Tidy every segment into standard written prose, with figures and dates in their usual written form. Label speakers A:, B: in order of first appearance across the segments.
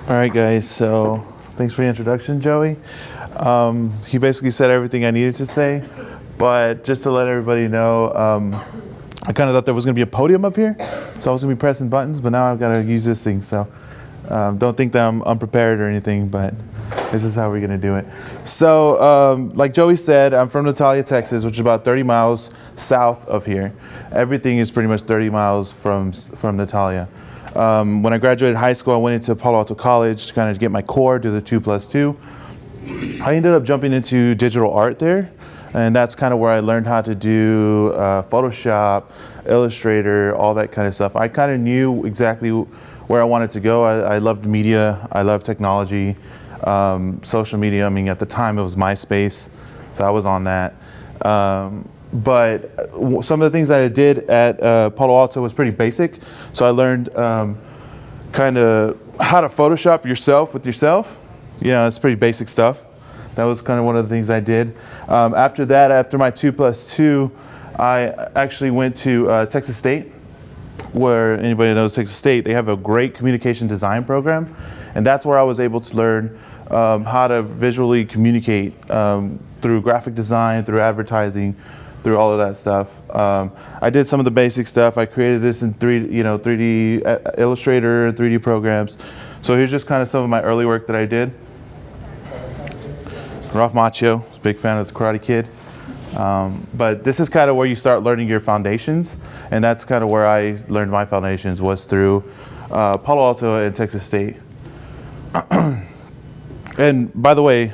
A: All right, guys, so thanks for the introduction, Joey. He basically said everything I needed to say, but just to let everybody know, I kind of thought there was going to be a podium up here, so I was going to be pressing buttons, but now I've got to use this thing, so don't think that I'm unprepared or anything, but this is how we're going to do it. So, like Joey said, I'm from Natalia, Texas, which is about 30 miles south of here. Everything is pretty much 30 miles from Natalia. When I graduated high school, I went into Palo Alto College to kind of get my core, do the 2+2. I ended up jumping into digital art there, and that's kind of where I learned how to do Photoshop, Illustrator, all that kind of stuff. I kind of knew exactly where I wanted to go. I loved media, I loved technology, social media. I mean, at the time it was MySpace, so I was on that. But some of the things that I did at Palo Alto was pretty basic. So I learned kind of how to Photoshop yourself with yourself. Yeah, it's pretty basic stuff. That was kind of one of the things I did. After that, after my 2+2, I actually went to Texas State, where anybody knows Texas State, they have a great communication design program. And that's where I was able to learn how to visually communicate through graphic design, through advertising, through all of that stuff. I did some of the basic stuff. I created this in 3D Illustrator, 3D programs. So here's just kind of some of my early work that I did. Ralph Macchio, was a big fan of the Karate Kid. But this is kind of where you start learning your foundations, and that's kind of where I learned my foundations, was through Palo Alto and Texas State. And by the way,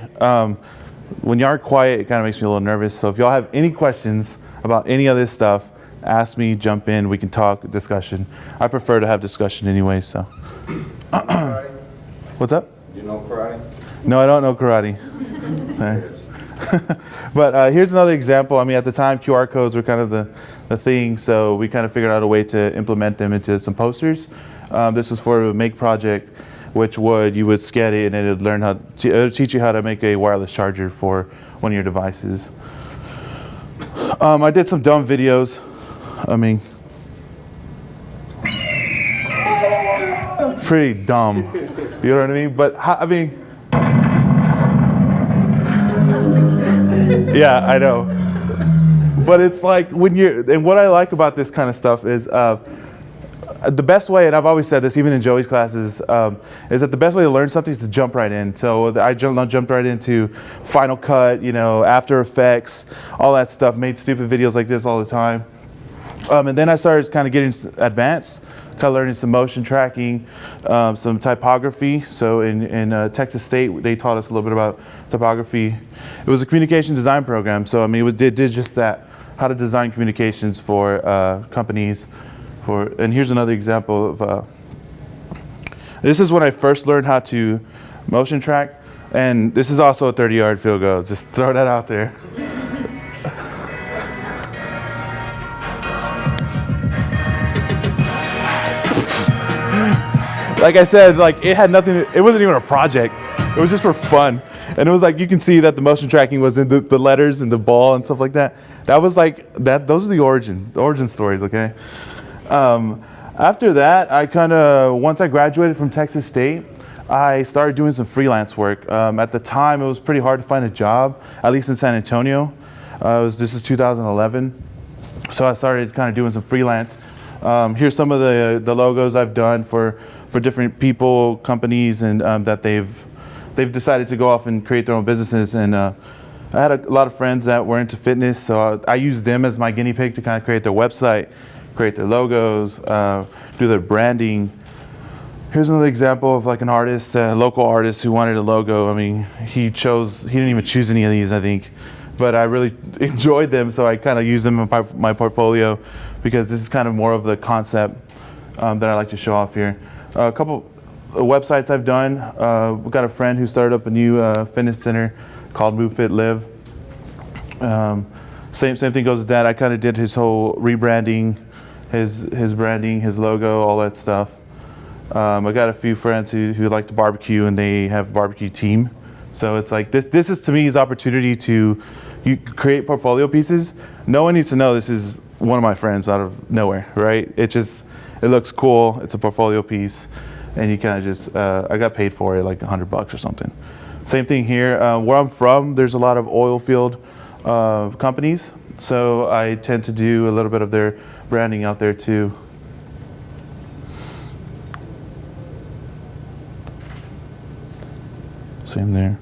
A: when y'all are quiet, it kind of makes me a little nervous. So if y'all have any questions about any of this stuff, ask me, jump in, we can talk, discussion. I prefer to have discussion anyway, so. What's up?
B: You know karate?
A: No, I don't know karate. But here's another example. I mean, at the time, QR codes were kind of the thing, so we kind of figured out a way to implement them into some posters. This was for a Make project, which you would scan it and it would learn it would teach you how to make a wireless charger for one of your devices. I did some dumb videos. I mean, pretty dumb. You know what I mean? But I mean, yeah, I know. But it's like and what I like about this kind of stuff is, the best way, and I've always said this even in Joey's classes, is that the best way to learn something is to jump right in. So I jumped right into Final Cut, After Effects, all that stuff, made stupid videos like this all the time. And then I started kind of getting advanced, kind of learning some motion tracking, some typography. So in Texas State, they taught us a little bit about typography. It was a communication design program. So I mean, it did just that, how to design communications for companies. And here's another example of, this is when I first learned how to motion track, and this is also a 30-yard field goal, just throw that out there. Like I said, it had nothing, it wasn't even a project, it was just for fun. And it was like, you can see that the motion tracking was in the letters and the ball and stuff like that. That was those are the origin stories, okay? After that, once I graduated from Texas State, I started doing some freelance work. At the time, it was pretty hard to find a job, at least in San Antonio. This is 2011. So I started kind of doing some freelance. Here's some of the logos I've done for different people, companies, and that they've decided to go off and create their own businesses. And I had a lot of friends that were into fitness, so I used them as my guinea pig to kind of create their website, create their logos, do their branding. Here's another example of an artist, a local artist who wanted a logo. I mean, he didn't even choose any of these, I think, but I really enjoyed them, so I kind of used them in my portfolio, because this is kind of more of the concept that I like to show off here. A couple of websites I've done. We've got a friend who started up a new fitness center called Move Fit Live. Same thing goes with that. I kind of did his whole rebranding, his branding, his logo, all that stuff. I got a few friends who like to barbecue, and they have a barbecue team. So it's like this is to me his opportunity to create portfolio pieces. No one needs to know this is one of my friends out of nowhere, right? It looks cool. It's a portfolio piece. and you kind of just, I got paid for it like $100 or something. Same thing here. Where I'm from, there's a lot of oil field companies, so I tend to do a little bit of their branding out there too. Same there.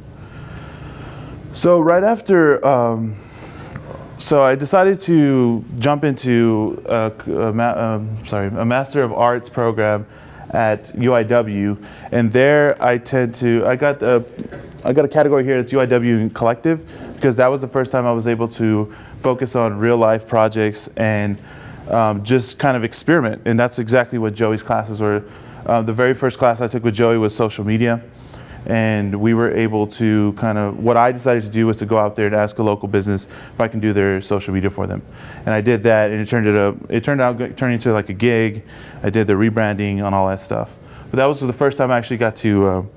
A: So right after, so I decided to jump into a Master of Arts program at UIW, and there I got a category here that's UIW Collective, because that was the first time I was able to focus on real life projects and just kind of experiment, and that's exactly what Joey's classes were. The very first class I took with Joey was social media. And we were able to what I decided to do was to go out there and ask a local business if I can do their social media for them. And I did that, and it turned out into like a gig. I did the rebranding on all that stuff. But that was the first time I actually got to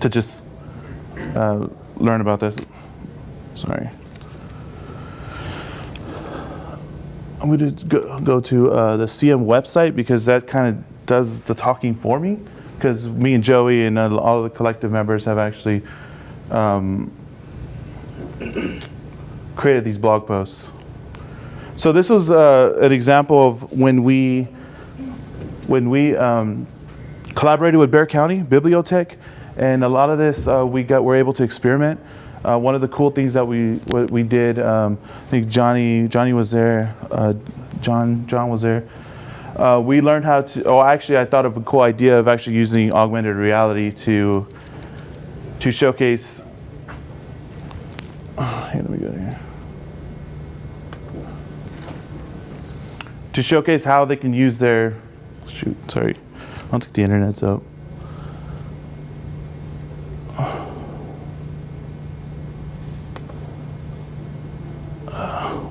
A: just learn about this. Sorry. I'm going to go to the CM website, because that kind of does the talking for me. Because me and Joey and all the collective members have actually created these blog posts. So this was an example of when we collaborated with Bexar County Bibliotech, and a lot of this we're able to experiment. One of the cool things that we did, I think Johnny was there, John was there. We learned how to, actually I thought of a cool idea of actually using augmented reality to showcase, here, let me go here. To showcase how they can use their, sorry, I don't think the internet's up.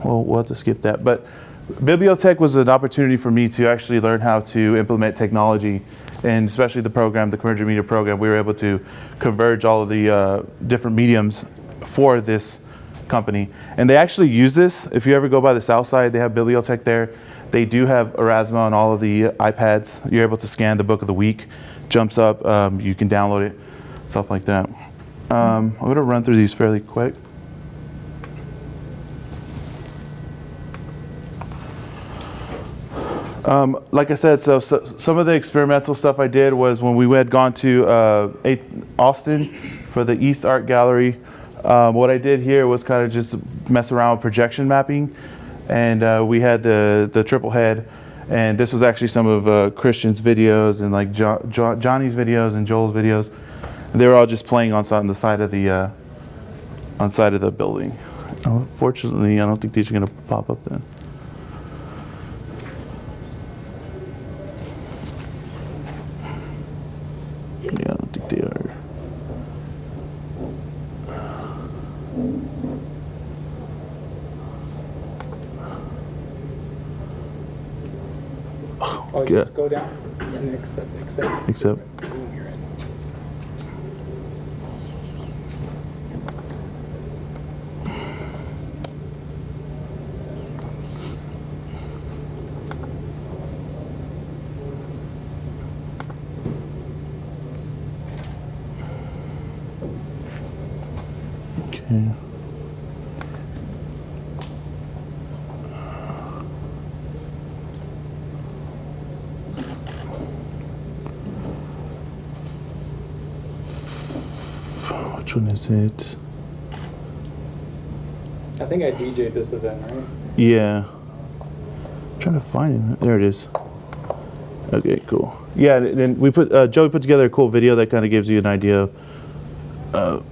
A: Well, we'll have to skip that, but Bibliotech was an opportunity for me to actually learn how to implement technology, and especially the Convergent Media program. We were able to converge all of the different mediums for this company. And they actually use this. If you ever go by the south side, they have Bibliotech there. They do have Erasma on all of the iPads. You're able to scan the book of the week, jumps up, you can download it, stuff like that. I'm going to run through these fairly quick. Like I said, so some of the experimental stuff I did was when we had gone to Austin for the East Art Gallery. What I did here was kind of just mess around with projection mapping, and we had the triple head, and this was actually some of Christian's videos and like Johnny's videos and Joel's videos. They were all just playing on the side of the building. Unfortunately, I don't think these are going to pop up then. Yeah, I don't think they are.
B: Oh, just go down and accept. Boom, you're in.
A: Okay. Which one is it?
B: I think I DJ'd this event, right?
A: Yeah. I'm trying to find it. There it is. Okay, cool. Yeah, and we Joey put together a cool video that kind of gives you an idea of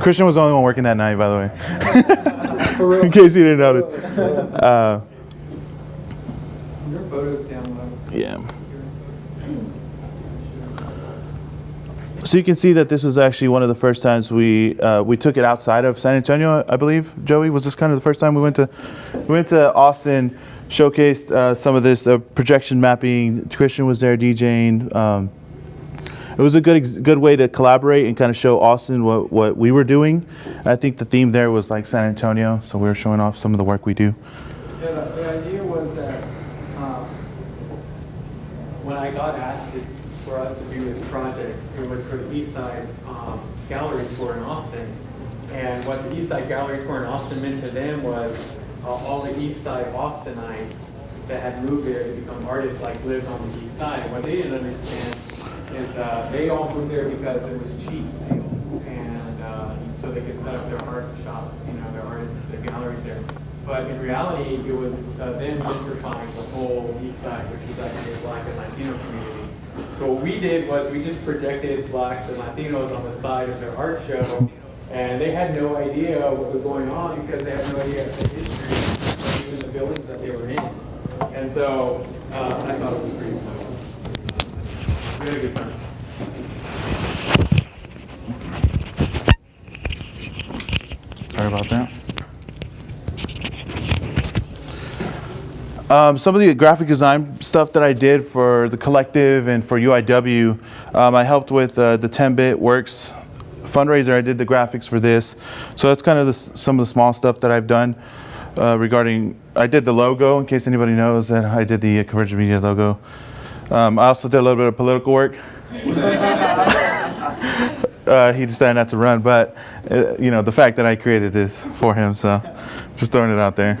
A: Christian was the only one working that night, by the way. In case you didn't notice.
B: Your photos down low.
A: Yeah. So you can see that this was actually one of the first times we took it outside of San Antonio, I believe. Joey, was this kind of the first time we went to Austin, showcased some of this projection mapping. Christian was there DJing. It was a good way to collaborate and kind of show Austin what we were doing. I think the theme there was like San Antonio, so we were showing off some of the work we do.
B: Yeah, the idea was that when I got asked for us to do this project, it was for the East Side Gallery Tour in Austin. And what the East Side Gallery Tour in Austin meant to them was all the East Side Austinites that had moved there to become artists like lived on the East Side. What they didn't understand is they all moved there because it was cheap, and so they could set up their art shops, their artists, their galleries there. But in reality, it was them gentrifying the whole East Side, which was actually a Black and Latino community. So what we did was we just projected Blacks and Latinos on the side of their art show, and they had no idea what was going on because they had no idea the history, even the buildings that they were in. And so I thought it was pretty cool. Very good time.
A: Sorry about that. Some of the graphic design stuff that I did for the collective and for UIW, I helped with the 10-Bit Works fundraiser. I did the graphics for this. So that's kind of some of the small stuff that I've done regarding, I did the logo, in case anybody knows that I did the Convergent Media logo. I also did a little bit of political work. He decided not to run, but the fact that I created this for him, so just throwing it out there.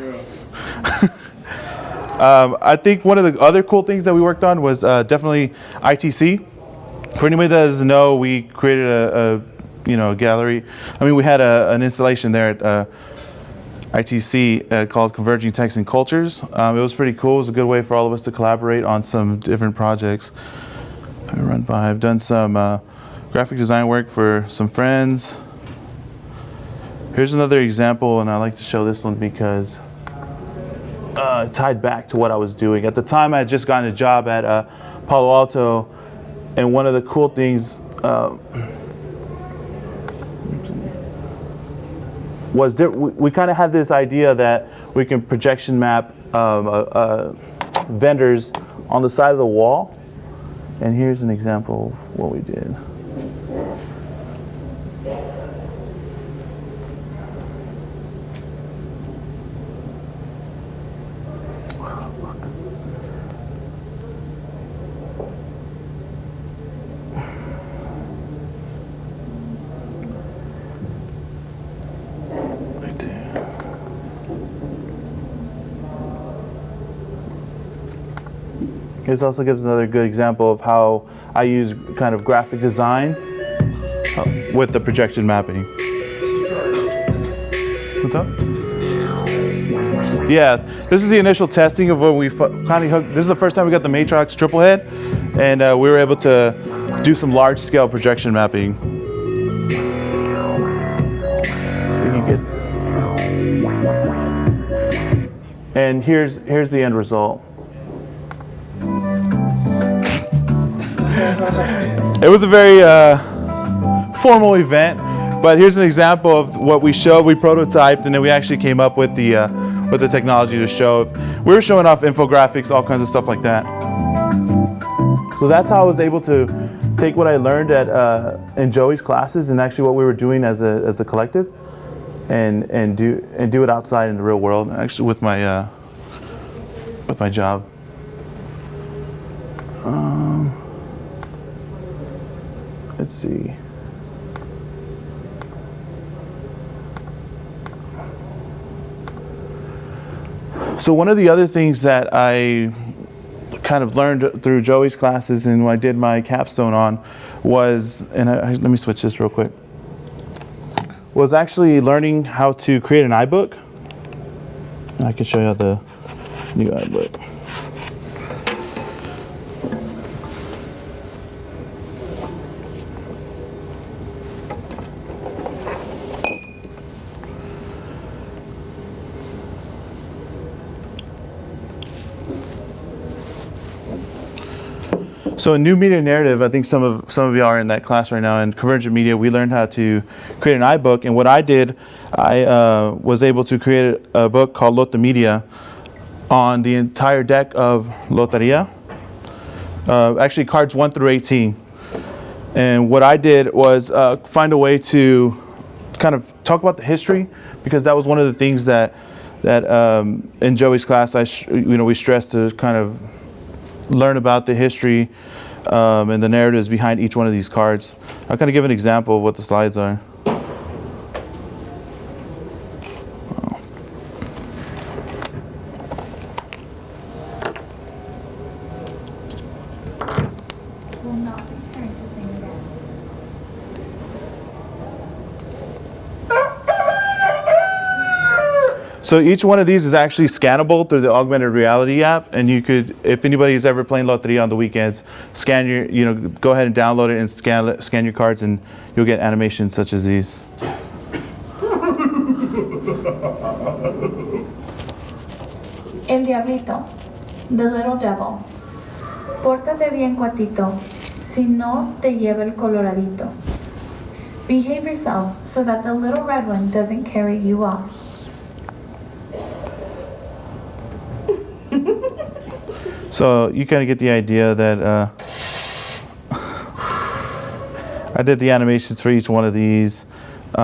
A: I think one of the other cool things that we worked on was definitely ITC. For anybody that doesn't know, we created a gallery. I mean, we had an installation there at ITC called Converging Texts and Cultures. It was pretty cool. It was a good way for all of us to collaborate on some different projects. I've done some graphic design work for some friends. Here's another example, and I like to show this one because it tied back to what I was doing. At the time, I had just gotten a job at Palo Alto, and one of the cool things was we kind of had this idea that we can projection map vendors on the side of the wall. And here's an example of what we did. Right there. This also gives another good example of how I use kind of graphic design with the projection mapping. What's up? Yeah, this is the initial testing of when we kind of hooked. This is the first time we got the Matrox triple head, and we were able to do some large scale projection mapping. And here's the end result. It was a very formal event, but here's an example of what we showed. We prototyped, and then we actually came up with the technology to show. We were showing off infographics, all kinds of stuff like that. So that's how I was able to take what I learned in Joey's classes and actually what we were doing as a collective, and do it outside in the real world. Actually, with my job. Let's see. So one of the other things that I kind of learned through Joey's classes and when I did my capstone on was, and let me switch this real quick, was actually learning how to create an iBook. And I can show you the new iBook. So in new media narrative, I think some of you are in that class right now. In Convergent Media, we learned how to create an iBook, and what I did, I was able to create a book called Lota Media on the entire deck of Loteria. Actually, cards 1 through 18. And what I did was find a way to kind of talk about the history, because that was one of the things that in Joey's class, we stressed to kind of learn about the history and the narratives behind each one of these cards. I'll kind of give an example of what the slides are.
C: Will not return to sing again.
A: So each one of these is actually scannable through the augmented reality app, and you could, if anybody's ever playing Loteria on the weekends, scan your, go ahead and download it and scan your cards, and you'll get animations such as these.
C: El diablito, the little devil. Pórtate bien, cuatito, si no te lleva el coloradito. Behave yourself so that the little red one doesn't carry you off.
A: So you kind of get the idea that I did the animations for each one of these. Keep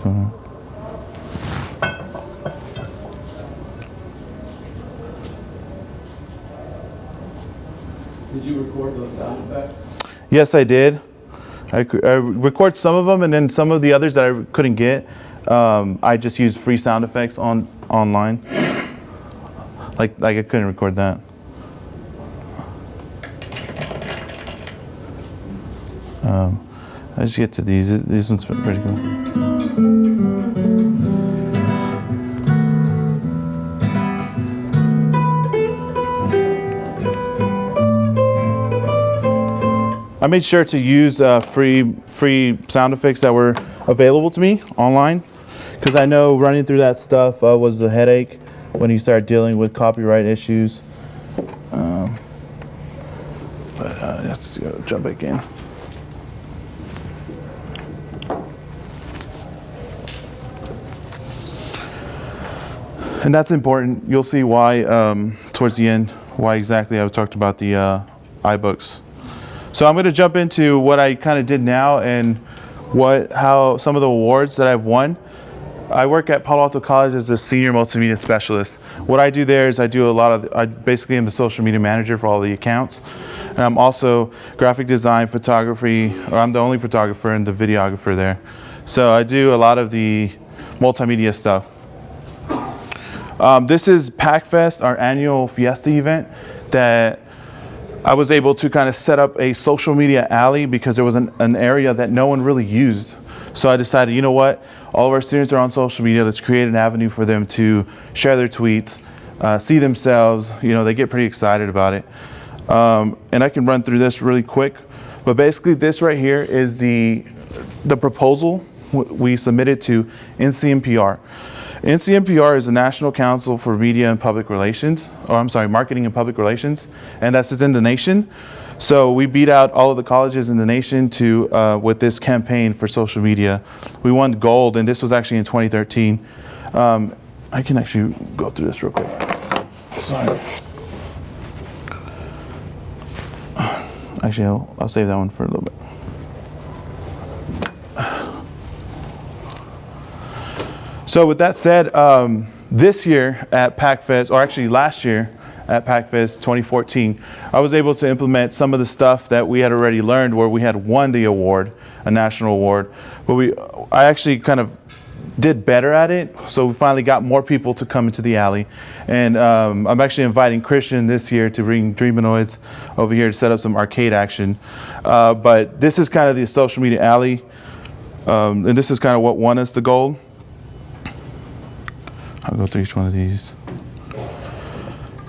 A: going.
B: Did you record those sound effects?
A: Yes, I did. I record some of them, and then some of the others that I couldn't get, I just used free sound effects online. Like I couldn't record that. I just get to these. This one's pretty cool. I made sure to use free sound effects that were available to me online, because I know running through that stuff was a headache when you start dealing with copyright issues. Let's go jump back in. And that's important. You'll see why towards the end, why exactly I talked about the iBooks. So I'm going to jump into what I kind of did now and how some of the awards that I've won. I work at Palo Alto College as a senior multimedia specialist. What I do there is I basically am the social media manager for all the accounts. And I'm also graphic design, photography, or I'm the only photographer and the videographer there. So I do a lot of the multimedia stuff. This is PACFest, our annual fiesta event that I was able to kind of set up a social media alley because there was an area that no one really used. So I decided, you know what, all of our students are on social media, let's create an avenue for them to share their tweets, see themselves, they get pretty excited about it. And I can run through this really quick, but basically this right here is the proposal we submitted to NCMPR. NCMPR is the National Council for Media and Public Relations, Marketing and Public Relations, and that's in the nation. So we beat out all of the colleges in the nation with this campaign for social media. We won gold, and this was actually in 2013. I can actually go through this real quick. Sorry. Actually, I'll save that one for a little bit. So with that said, this year at PACFest, or actually last year at PACFest 2014, I was able to implement some of the stuff that we had already learned where we had won the award, a national award, but I actually kind of did better at it, so we finally got more people to come into the alley. And I'm actually inviting Christian this year to bring Dreamanoids over here to set up some arcade action. But this is kind of the social media alley, and this is kind of what won us the gold. I'll go through each one of these.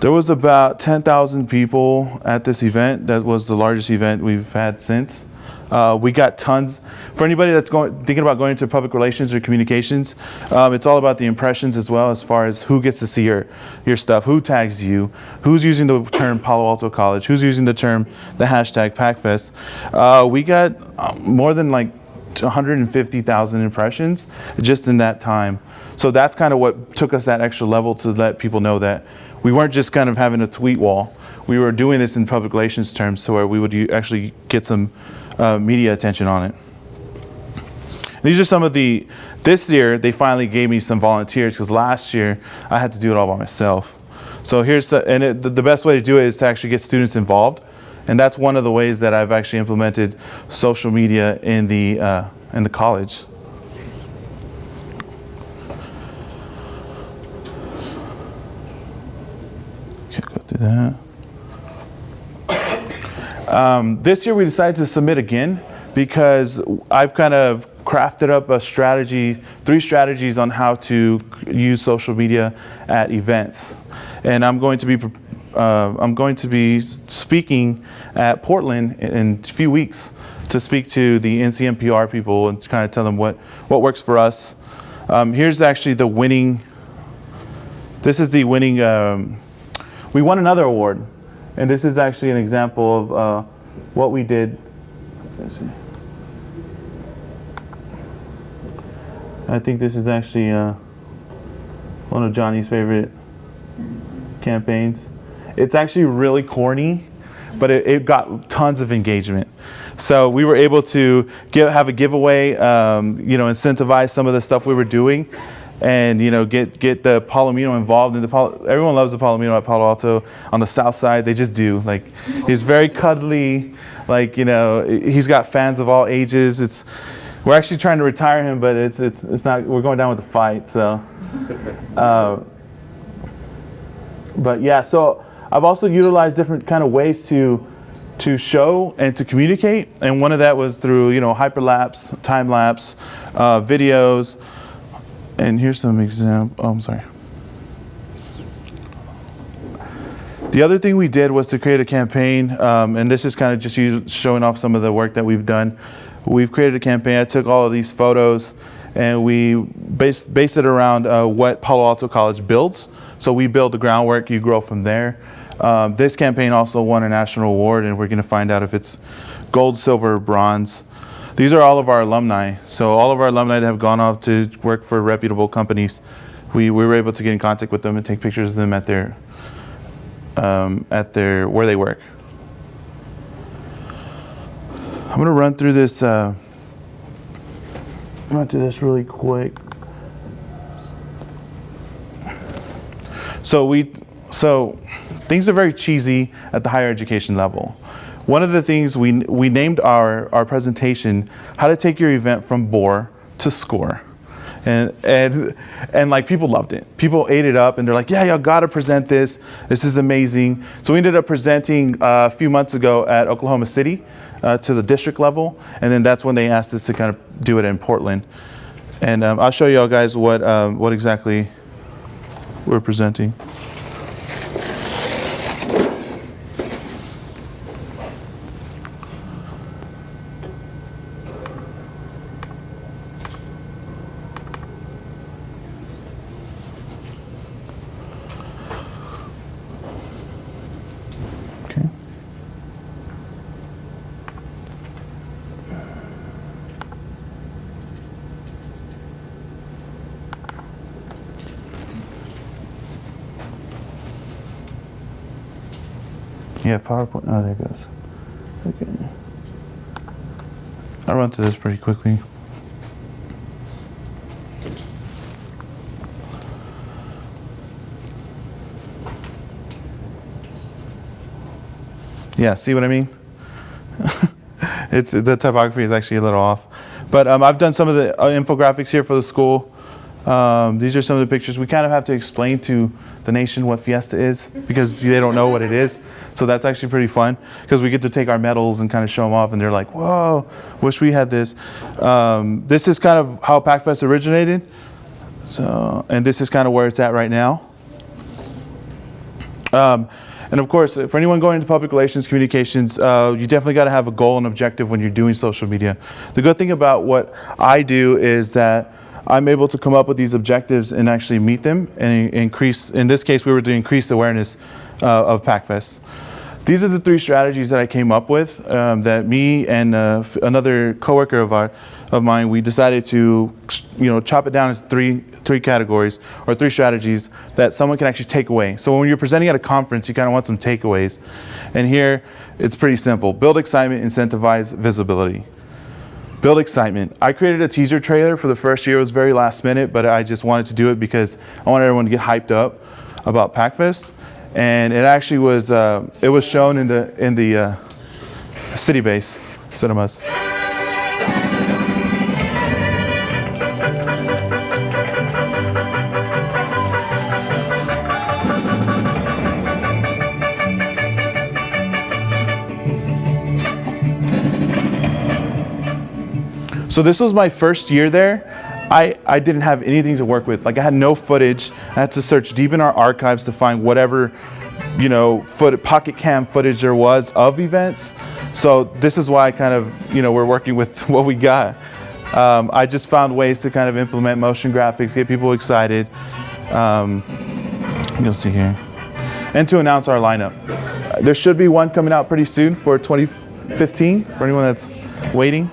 A: There was about 10,000 people at this event. That was the largest event we've had since. We got tons. For anybody that's thinking about going into public relations or communications, it's all about the impressions as well, as far as who gets to see your stuff, who tags you, who's using the term Palo Alto College, who's using the hashtag PACFest. We got more than like 150,000 impressions just in that time. So that's kind of what took us that extra level to let people know that we weren't just kind of having a tweet wall. We were doing this in public relations terms, so where we would actually get some media attention on it. These are some of this year they finally gave me some volunteers, because last year I had to do it all by myself. So the best way to do it is to actually get students involved. And that's one of the ways that I've actually implemented social media in the college. Can't go through that. This year we decided to submit again because I've kind of crafted up a strategy, 3 strategies on how to use social media at events. And I'm going to be speaking at Portland in a few weeks to speak to the NCMPR people and to kind of tell them what works for us. Here's actually the winning. This is the winning. We won another award, and this is actually an example of what we did. Let's see. I think this is actually one of Johnny's favorite campaigns. It's actually really corny, but it got tons of engagement. So we were able to have a giveaway, incentivize some of the stuff we were doing, and get the Palomino involved. Everyone loves the Palomino at Palo Alto on the south side. They just do. Like, he's very cuddly. Like, he's got fans of all ages. We're actually trying to retire him, but it's not. We're going down with the fight. So, but yeah. So I've also utilized different kind of ways to show and to communicate, and one of that was through hyperlapse, time lapse, videos. And here's some example. Oh, I'm sorry. The other thing we did was to create a campaign, and this is kind of just showing off some of the work that we've done. We've created a campaign. I took all of these photos and we based it around what Palo Alto College builds. So we build the groundwork, you grow from there. This campaign also won a national award, and we're going to find out if it's gold, silver, or bronze. These are all of our alumni. So all of our alumni that have gone off to work for reputable companies, we were able to get in contact with them and take pictures of them at where they work. I'm going to run through this really quick. So things are very cheesy at the higher education level. One of the things we named our presentation "How to Take Your Event from Bore to Score," and like people loved it. People ate it up, and they're like, "Yeah, y'all gotta present this. This is amazing." So we ended up presenting a few months ago at Oklahoma City to the district level, and then that's when they asked us to kind of do it in Portland. And I'll show y'all guys what exactly we're presenting. Yeah, PowerPoint. Oh, there it goes. Okay. I'll run through this pretty quickly. Yeah, see what I mean? The typography is actually a little off. But I've done some of the infographics here for the school. These are some of the pictures. We kind of have to explain to the nation what Fiesta is because they don't know what it is. So that's actually pretty fun because we get to take our medals and kind of show them off, and they're like, "Whoa, wish we had this." This is kind of how PACFest originated. So, and this is kind of where it's at right now. And of course, for anyone going into public relations, communications, you definitely got to have a goal and objective when you're doing social media. The good thing about what I do is that I'm able to come up with these objectives and actually meet them and increase, in this case, we were to increase awareness of PACFest. These are the 3 strategies that I came up with that me and another coworker of mine, we decided to, chop it down into three categories or 3 strategies that someone can actually take away. So when you're presenting at a conference, you kind of want some takeaways. And here, it's pretty simple. Build excitement, incentivize visibility. Build excitement. I created a teaser trailer for the first year. It was very last minute, but I just wanted to do it because I wanted everyone to get hyped up about PACFest. And it actually was, it was shown in the City Base cinemas. So this was my first year there. I didn't have anything to work with. Like I had no footage. I had to search deep in our archives to find whatever, pocket cam footage there was of events. So this is why I kind of, we're working with what we got. I just found ways to kind of implement motion graphics, get people excited. You'll see here. And to announce our lineup. There should be one coming out pretty soon for 2015 for anyone that's waiting.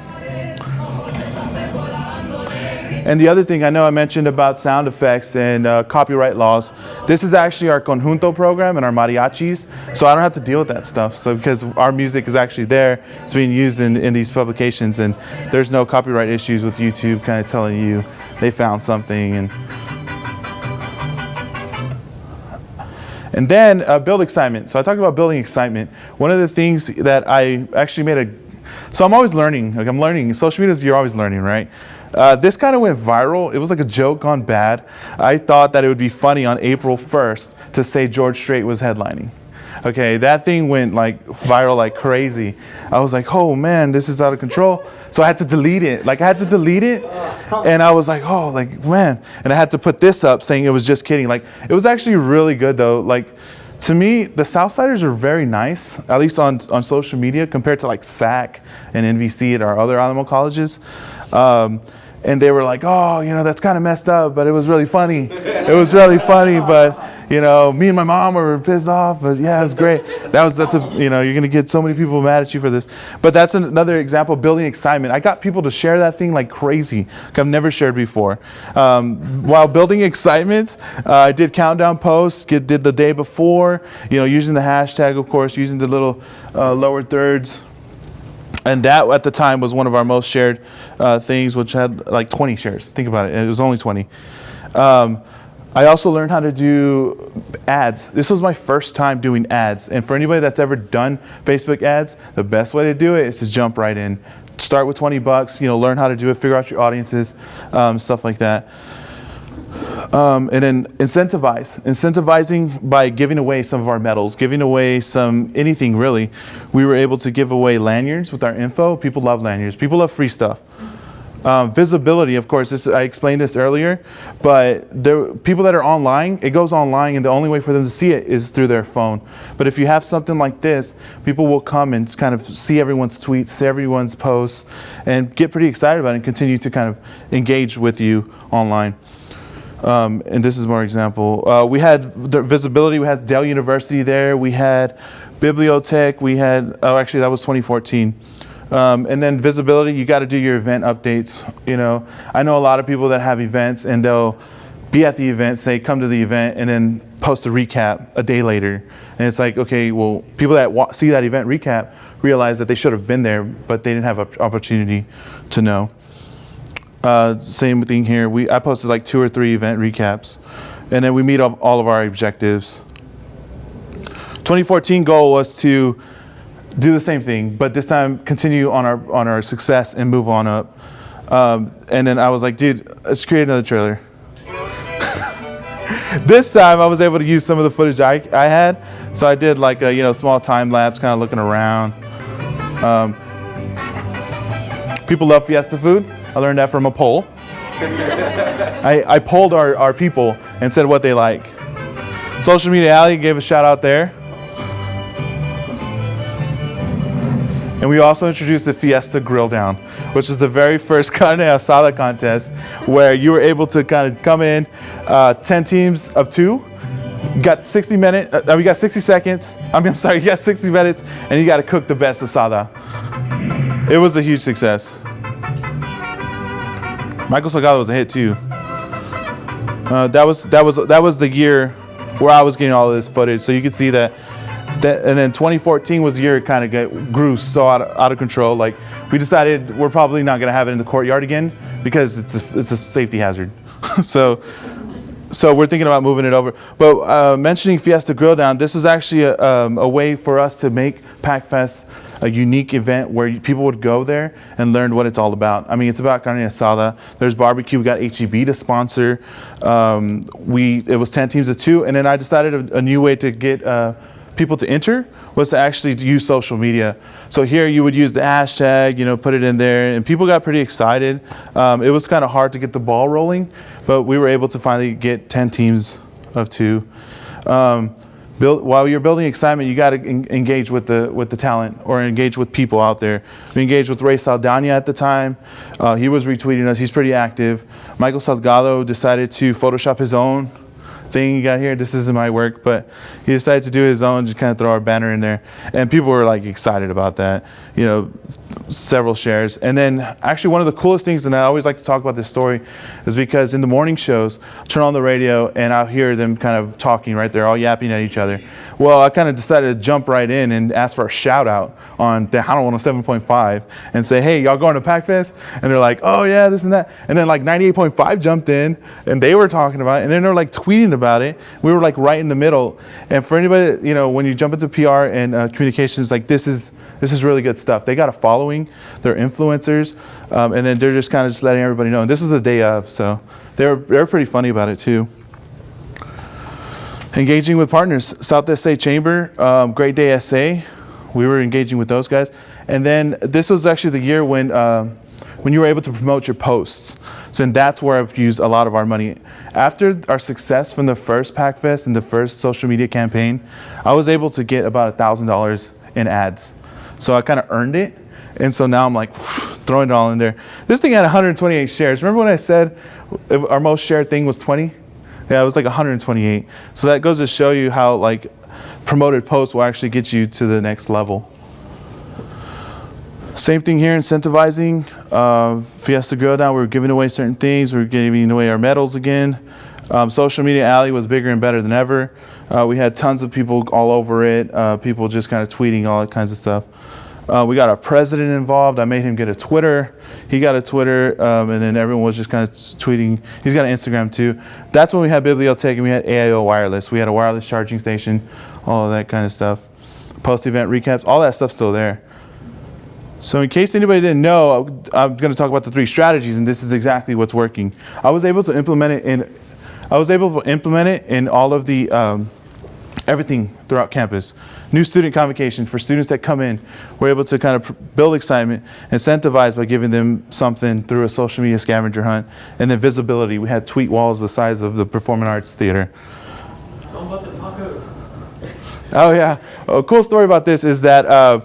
A: And the other thing, I know I mentioned about sound effects and copyright laws. This is actually our conjunto program and our mariachis, so I don't have to deal with that stuff. So because our music is actually there, it's being used in these publications, and there's no copyright issues with YouTube kind of telling you they found something. And then build excitement. So I talked about building excitement. One of the things that I actually so I'm always learning. Like I'm learning. Social media, you're always learning, right? This kind of went viral. It was like a joke gone bad. I thought that it would be funny on April 1st to say George Strait was headlining. Okay, that thing went like viral like crazy. I was like, oh man, this is out of control. So I had to delete it. And I was like, oh, like man. And I had to put this up saying it was just kidding. Like it was actually really good though. Like to me, the Southsiders are very nice, at least on social media compared to like SAC and NVC at our other Alamo colleges. And they were like, oh, that's kind of messed up, but it was really funny. It was really funny, but, me and my mom were pissed off, but yeah, it was great. You're going to get so many people mad at you for this. But that's another example of building excitement. I got people to share that thing like crazy, like I've never shared before. While building excitement, I did countdown posts, did the day before, using the hashtag, of course, using the little lower thirds. And that at the time was one of our most shared things, which had like 20 shares. Think about it. It was only 20. I also learned how to do ads. This was my first time doing ads. And for anybody that's ever done Facebook ads, the best way to do it is to jump right in. Start with $20, learn how to do it, figure out your audiences, stuff like that. And then incentivizing by giving away some of our medals, giving away anything really. We were able to give away lanyards with our info. People love lanyards. People love free stuff. Visibility, of course, I explained this earlier, but people that are online, it goes online and the only way for them to see it is through their phone. But if you have something like this, people will come and kind of see everyone's tweets, see everyone's posts, and get pretty excited about it and continue to kind of engage with you online. And this is more example. We had the visibility, we had Dell University there, we had Bibliotech, we had, actually that was 2014. And then visibility, you got to do your event updates. I know a lot of people that have events and they'll be at the event, say come to the event, and then post a recap a day later. And it's like, okay, well, people that see that event recap realize that they should have been there, but they didn't have an opportunity to know. Same thing here. I posted like 2 or 3 event recaps, and then we meet all of our objectives. 2014 goal was to do the same thing, but this time continue on our success and move on up. And then I was like, dude, let's create another trailer. This time I was able to use some of the footage I had, so I did like a small time lapse, kind of looking around. People love Fiesta food. I learned that from a poll. I polled our people and said what they like. Social Media Alley gave a shout out there. And we also introduced the Fiesta Grill Down, which is the very first carne asada contest where you were able to kind of come in, 10 teams of 2. You got 60 minutes, we got 60 seconds. I'm sorry, you got 60 minutes and you got to cook the best asada. It was a huge success. Michael Salgado was a hit too. That was the year where I was getting all of this footage. So you can see that, and then 2014 was the year it kind of grew so out of control. Like we decided we're probably not gonna have it in the courtyard again because it's a safety hazard. So we're thinking about moving it over. But mentioning Fiesta Grill Down, this was actually a way for us to make PACFest a unique event where people would go there and learn what it's all about. I mean, it's about carne asada. There's barbecue. We got HEB to sponsor. It was 10 teams of 2, and then I decided a new way to get people to enter was to actually use social media. So here you would use the hashtag, put it in there, and people got pretty excited. It was kind of hard to get the ball rolling, but we were able to finally get 10 teams of 2. While you're building excitement, you got to engage with the talent or engage with people out there. We engaged with Ray Saldana at the time. He was retweeting us. He's pretty active. Michael Salgado decided to Photoshop his own thing you got here. This isn't my work, but he decided to do his own, just kind of throw our banner in there. And people were like excited about that, several shares. And then actually one of the coolest things, and I always like to talk about this story, is because in the morning shows, I turn on the radio and I'll hear them kind of talking right there, all yapping at each other. Well, I kind of decided to jump right in and ask for a shout out on the Hano 107.5 and say, hey, y'all going to PACFest? And they're like, oh yeah, this and that. And then like 98.5 jumped in and they were talking about it. And then they're like tweeting about it. We were like right in the middle. And for anybody, when you jump into PR and communications, like this is really good stuff. They got a following, they're influencers, and then they're just kind of just letting everybody know. And this is the day of, so they're pretty funny about it too. Engaging with partners, South SA Chamber, Great Day SA, we were engaging with those guys. And then this was actually the year when you were able to promote your posts. So that's where I've used a lot of our money. After our success from the first PACFest and the first social media campaign, I was able to get about $1,000 in ads. So I kind of earned it. And so now I'm like throwing it all in there. This thing had 128 shares. Remember when I said our most shared thing was 20? Yeah, it was like 128. So that goes to show you how like promoted posts will actually get you to the next level. Same thing here, incentivizing. Fiesta Grill Down, we were giving away certain things. We were giving away our medals again. Social Media Alley was bigger and better than ever. We had tons of people all over it. People just kind of tweeting all that kinds of stuff. We got our president involved. I made him get a Twitter. He got a Twitter, and then everyone was just kind of tweeting. He's got an Instagram too. That's when we had Bibliotech and we had AIO Wireless. We had a wireless charging station, all of that kind of stuff. Post-event recaps, all that stuff's still there. So in case anybody didn't know, I'm going to talk about the 3 strategies, and this is exactly what's working. I was able to implement it in all of the everything throughout campus. New student convocation for students that come in. We're able to kind of build excitement, incentivize by giving them something through a social media scavenger hunt, and then visibility. We had tweet walls the size of the Performing Arts Theater.
B: Tell them about the tacos.
A: Oh yeah, a cool story about this is that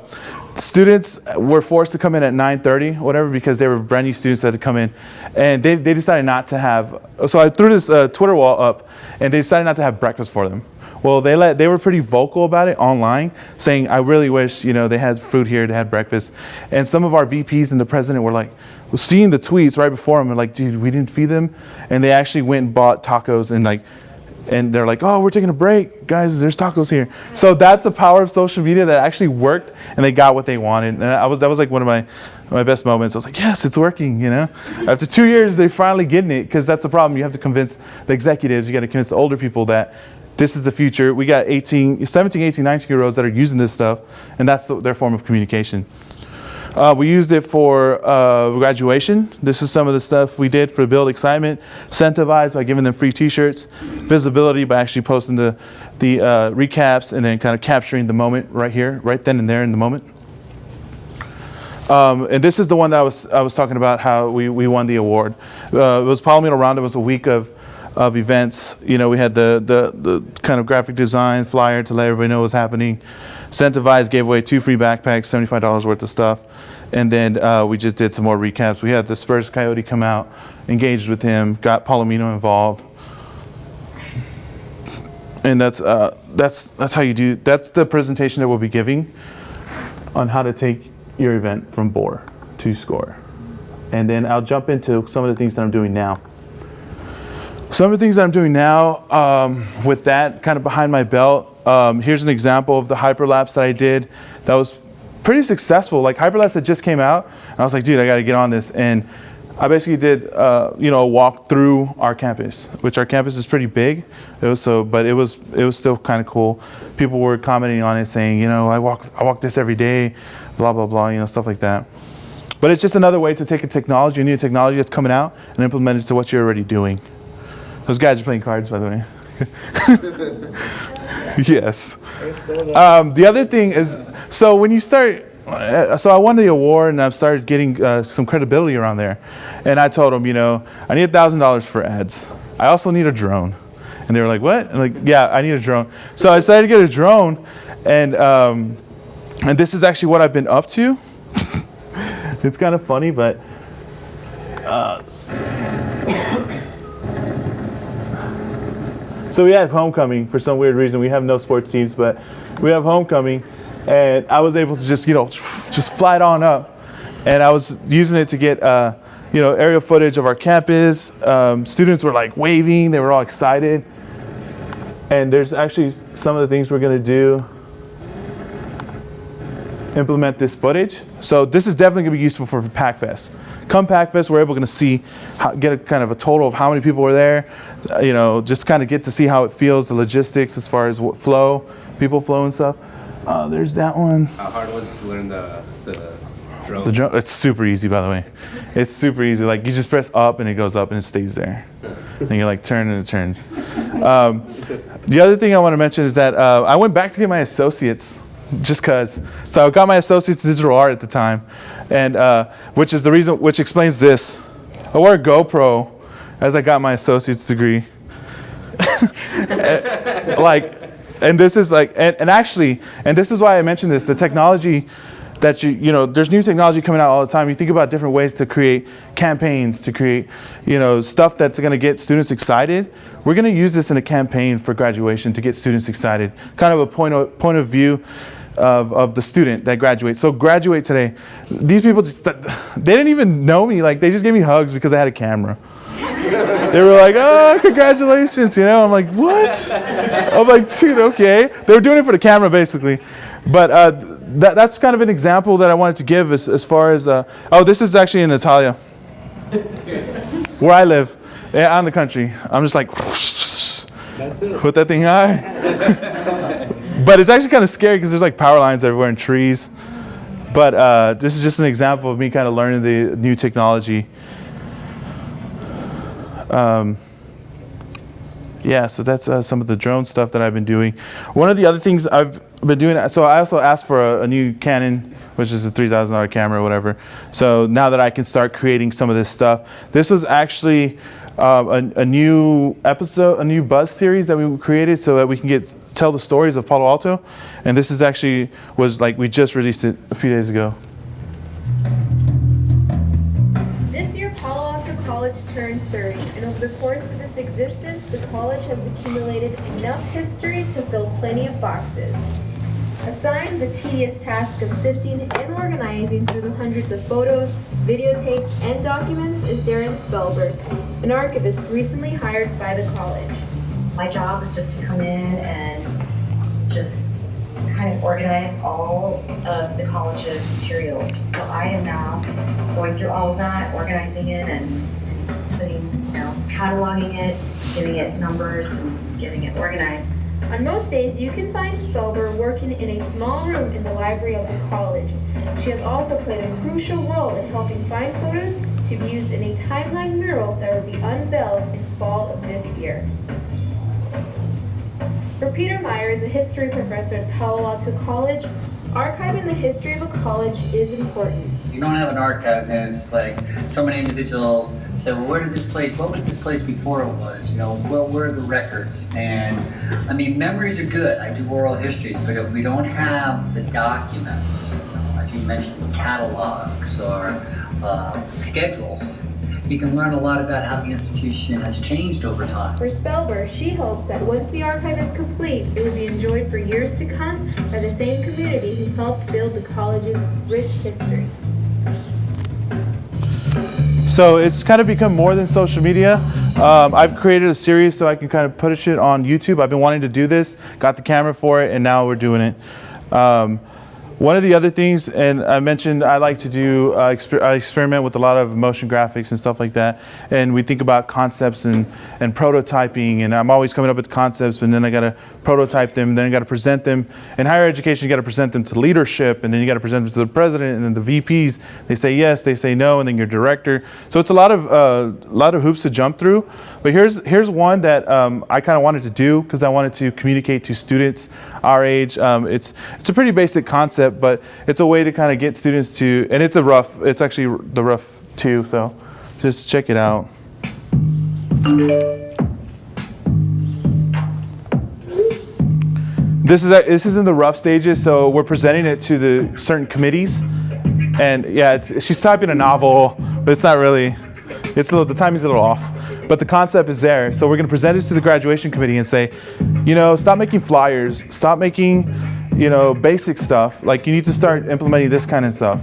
A: students were forced to come in at 9:30, whatever, because they were brand new students that had to come in, and they decided not to have. So I threw this Twitter wall up, and they decided not to have breakfast for them. Well, they were pretty vocal about it online, saying, "I really wish they had food here, they had breakfast." And some of our VPs and the president were like, seeing the tweets right before them, and like, "Dude, we didn't feed them," and they actually went and bought tacos and they're like, "Oh, we're taking a break, guys. There's tacos here." So that's the power of social media that actually worked, and they got what they wanted. And that was like one of my best moments. I was like, "Yes, it's working." After 2 years, they're finally getting it, because that's the problem. You have to convince the executives. You got to convince the older people that this is the future. We got 17, 18, 19-year-olds that are using this stuff, and that's their form of communication. We used it for graduation. This is some of the stuff we did for build excitement. Incentivize by giving them free t-shirts. Visibility by actually posting the recaps and then kind of capturing the moment right here, right then and there in the moment. And this is the one that I was talking about, how we won the award. It was Palomino Round. It was a week of events. We had the kind of graphic design flyer to let everybody know what was happening. incentivized, gave away 2 free backpacks, $75 worth of stuff. And then we just did some more recaps. We had the Spurs Coyote come out, engaged with him, got Palomino involved. And that's how you do, that's the presentation that we'll be giving on how to take your event from bore to score. And then I'll jump into some of the things that I'm doing now. Some of the things that I'm doing now with that kind of behind my belt, here's an example of the hyperlapse that I did that was pretty successful. Like hyperlapse that just came out, and I was like, dude, I got to get on this. And I basically did, a walk through our campus, which our campus is pretty big. But it was still kind of cool. People were commenting on it, saying, I walk this every day, blah blah blah, stuff like that. But it's just another way to take a new technology that's coming out, and implement it to what you're already doing. Those guys are playing cards, by the way. Yes. The other thing is, so when you start, so I won the award and I've started getting some credibility around there. And I told them, I need $1,000 for ads. I also need a drone. And they were like, what? And like, yeah, I need a drone. So I decided to get a drone, and this is actually what I've been up to. It's kind of funny, but so we have homecoming for some weird reason. We have no sports teams, but we have homecoming, and I was able to just fly it on up, and I was using it to get aerial footage of our campus. Students were like waving, they were all excited, and there's actually some of the things we're gonna do. Implement this footage. So this is definitely gonna be useful for PACFest. Come PACFest, we're able to get a kind of a total of how many people were there. Just kind of get to see how it feels, the logistics as far as what people flow and stuff. There's that one.
D: How hard was it to learn the drone?
A: The drone, it's super easy, by the way. It's super easy. Like you just press up and it goes up and it stays there. And you like turn and it turns. The other thing I want to mention is that I went back to get my associates. Just cause. So I got my associates in digital art at the time, and which explains this. I wore a GoPro as I got my associate's degree. And this is like, and actually, and this is why I mentioned this, the technology that there's new technology coming out all the time. You think about different ways to create campaigns, to create, stuff that's gonna get students excited. We're gonna use this in a campaign for graduation to get students excited. Kind of a point of view of the student that graduates. So graduate today. These people they didn't even know me. Like they just gave me hugs because I had a camera. They were like, oh, congratulations, I'm like, what? I'm like, dude, okay. They were doing it for the camera, basically. But that's kind of an example that I wanted to give as far as, this is actually in Natalia, where I live, out in the country. I'm just like,
B: That's it.
A: put that thing high. But it's actually kind of scary because there's like power lines everywhere and trees. But this is just an example of me kind of learning the new technology. So that's some of the drone stuff that I've been doing. One of the other things I've been doing, so I also asked for a new Canon, which is a $3,000 camera or whatever. So now that I can start creating some of this stuff. This was actually a new episode, a new buzz series that we created so that we can tell the stories of Palo Alto. And this is actually, we just released it a few days ago.
E: This year, Palo Alto College turns 30, and over the course of its existence, the college has accumulated enough history to fill plenty of boxes. Assigned the tedious task of sifting and organizing through the hundreds of photos, videotapes, and documents is Darren Spellberg, an archivist recently hired by the college.
F: My job is just to come in and just kind of organize all of the college's materials. So I am now going through all of that, organizing it and putting, cataloging it, giving it numbers and getting it organized.
E: On most days, you can find Spellberg working in a small room in the library of the college. She has also played a crucial role in helping find photos to be used in a timeline mural that will be unveiled in fall of this year. For Peter Myers, a history professor at Palo Alto College, archiving the history of a college is important.
G: You don't have an archive and it's like so many individuals said, well, what was this place before it was? You know, what were the records? And I mean, memories are good. I do oral histories, but if we don't have the documents, you know, as you mentioned, catalogs or schedules, you can learn a lot about how the institution has changed over time.
E: For Spellberg, she hopes that once the archive is complete, it will be enjoyed for years to come by the same community who helped build the college's rich history.
A: So it's kind of become more than social media. I've created a series so I can kind of push it on YouTube. I've been wanting to do this, got the camera for it, and now we're doing it. One of the other things, and I mentioned I like to do, I experiment with a lot of motion graphics and stuff like that. And we think about concepts and prototyping, and I'm always coming up with concepts, and then I gotta prototype them, then I gotta present them. In higher education, you gotta present them to leadership, and then you gotta present them to the president, and then the VPs, they say yes, they say no, and then your director. So it's a lot of hoops to jump through. But here's one that I kind of wanted to do because I wanted to communicate to students our age. It's a pretty basic concept, but it's a way to kind of get students to, and it's actually the rough too, so just check it out. This is in the rough stages, so we're presenting it to the certain committees, and yeah, she's typing a novel, but it's not really. The timing's a little off, but the concept is there. So we're going to present it to the graduation committee and say, you know, stop making flyers, stop making, you know, basic stuff. Like, you need to start implementing this kind of stuff.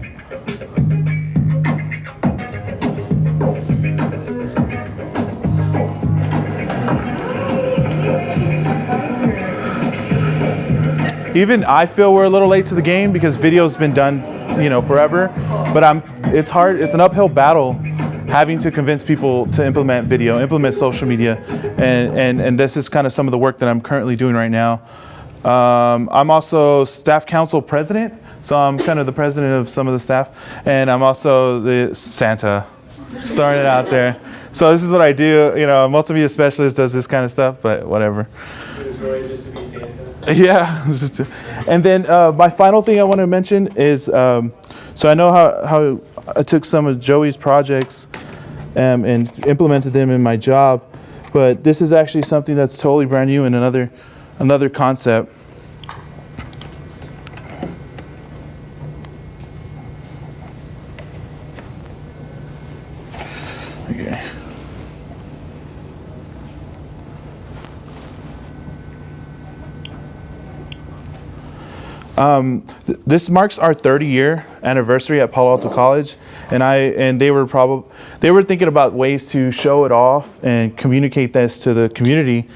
A: Even I feel we're a little late to the game because video's been done, you know, forever. But it's hard. It's an uphill battle having to convince people to implement video, implement social media, and this is kind of some of the work that I'm currently doing right now. I'm also staff council president, so I'm kind of the president of some of the staff, and I'm also the Santa, starting it out there. So this is what I do. You know, a multimedia specialist does this kind of stuff, but whatever.
B: It was really just to be Santa.
A: Yeah, and then my final thing I want to mention is, so I know how I took some of Joey's projects and implemented them in my job, but this is actually something that's totally brand new and another concept. Okay. This marks our 30-year anniversary at Palo Alto College, and they were thinking about ways to show it off and communicate this to the community.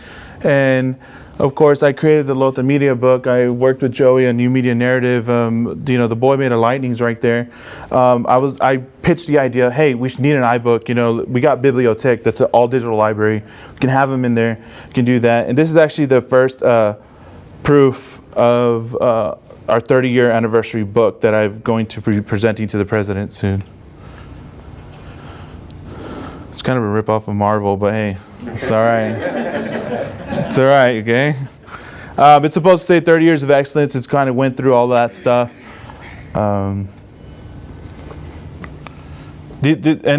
A: And of course, I created the Lothar Media book. I worked with Joey on New Media Narrative. You know, the Boy Made of Lightning's right there. I pitched the idea, hey, we should need an iBook. You know, we got Bibliotech, that's an all-digital library. We can have them in there. We can do that. And this is actually the first proof of our 30-year anniversary book that I'm going to be presenting to the president soon. It's kind of a rip-off of Marvel, but hey, it's all right. It's all right, okay? It's supposed to say 30 years of excellence. It's kind of went through all that stuff. And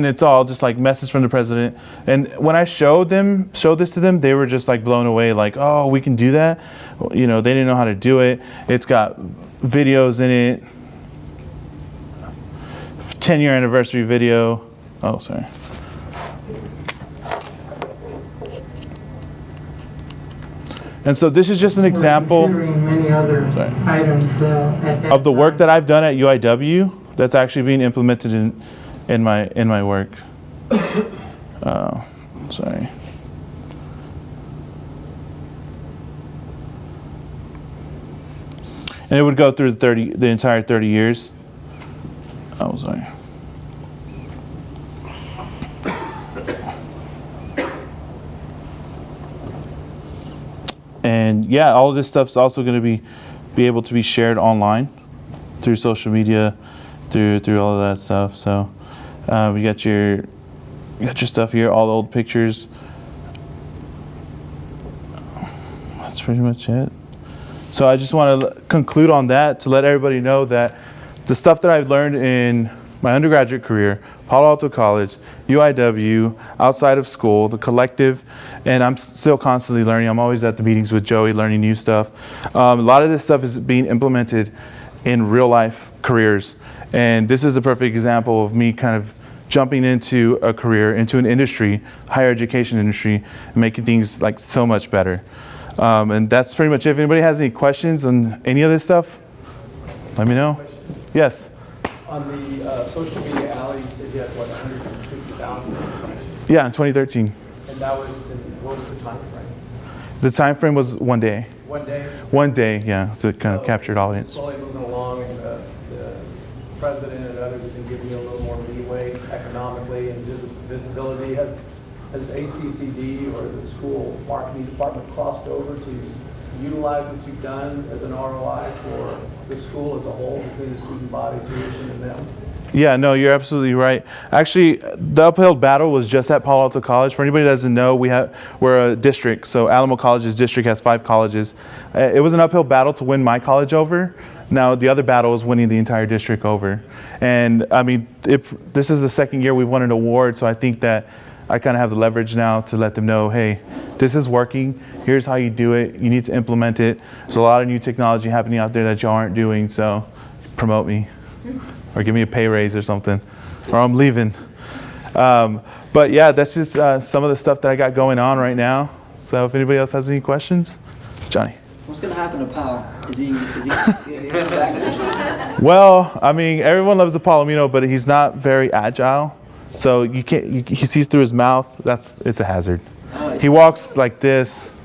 A: it's all just like message from the president. And when I showed this to them, they were just like blown away, like, oh, we can do that? You know, they didn't know how to do it. It's got videos in it. 10-year anniversary video. Oh, sorry. And so this is just an example
H: many other items,
A: of the work that I've done at UIW that's actually being implemented in my work. Sorry. And it would go through the entire 30 years. Oh, sorry. And yeah, all of this stuff's also going to be able to be shared online through social media, through all of that stuff. So we got your stuff here, all the old pictures. That's pretty much it. So I just want to conclude on that to let everybody know that the stuff that I've learned in my undergraduate career, Palo Alto College, UIW, outside of school, the collective, and I'm still constantly learning. I'm always at the meetings with Joey learning new stuff. A lot of this stuff is being implemented in real life careers, and this is a perfect example of me kind of jumping into a career, into an industry, higher education industry, and making things like so much better. And that's pretty much it. If anybody has any questions on any of this stuff, let me know. Yes?
I: On the social media alley, you said you had, what, 150,000?
A: Yeah, in 2013.
I: And that was, what was the time frame?
A: The time frame was 1 day.
I: 1 day?
A: 1 day, yeah, to kind of capture the audience.
I: Slowly moving along, and the president and others have been giving you a little more leeway economically and visibility. Has ACCD or the school marketing department crossed over to utilize what you've done as an ROI for the school as a whole, between the student body, tuition, and them?
A: Yeah, no, you're absolutely right. Actually, the uphill battle was just at Palo Alto College. For anybody that doesn't know, we're a district. So Alamo College's district has 5 colleges. It was an uphill battle to win my college over. Now, the other battle is winning the entire district over. And I mean, this is the second year we've won an award, so I think that I kind of have the leverage now to let them know, hey, this is working. Here's how you do it. You need to implement it. There's a lot of new technology happening out there that y'all aren't doing, so promote me. Or give me a pay raise or something, or I'm leaving. But yeah, that's just some of the stuff that I got going on right now. So if anybody else has any questions, Johnny.
J: What's going to happen to Pal? Is he back?
A: Well, I mean, everyone loves the Palomino, but he's not very agile. So you can't. He sees through his mouth. It's a hazard. He walks like this,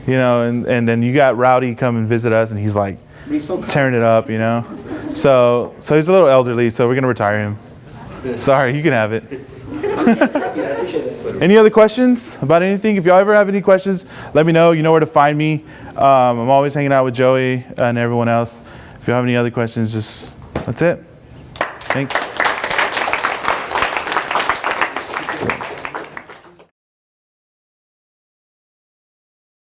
A: you know, and then you got Rowdy come and visit us, and he's like tearing it up, you know. So he's a little elderly, so we're gonna retire him. Sorry, you can have it. Any other questions about anything? If y'all ever have any questions, let me know. You know where to find me. I'm always hanging out with Joey and everyone else. If you have any other questions, that's it. Thanks.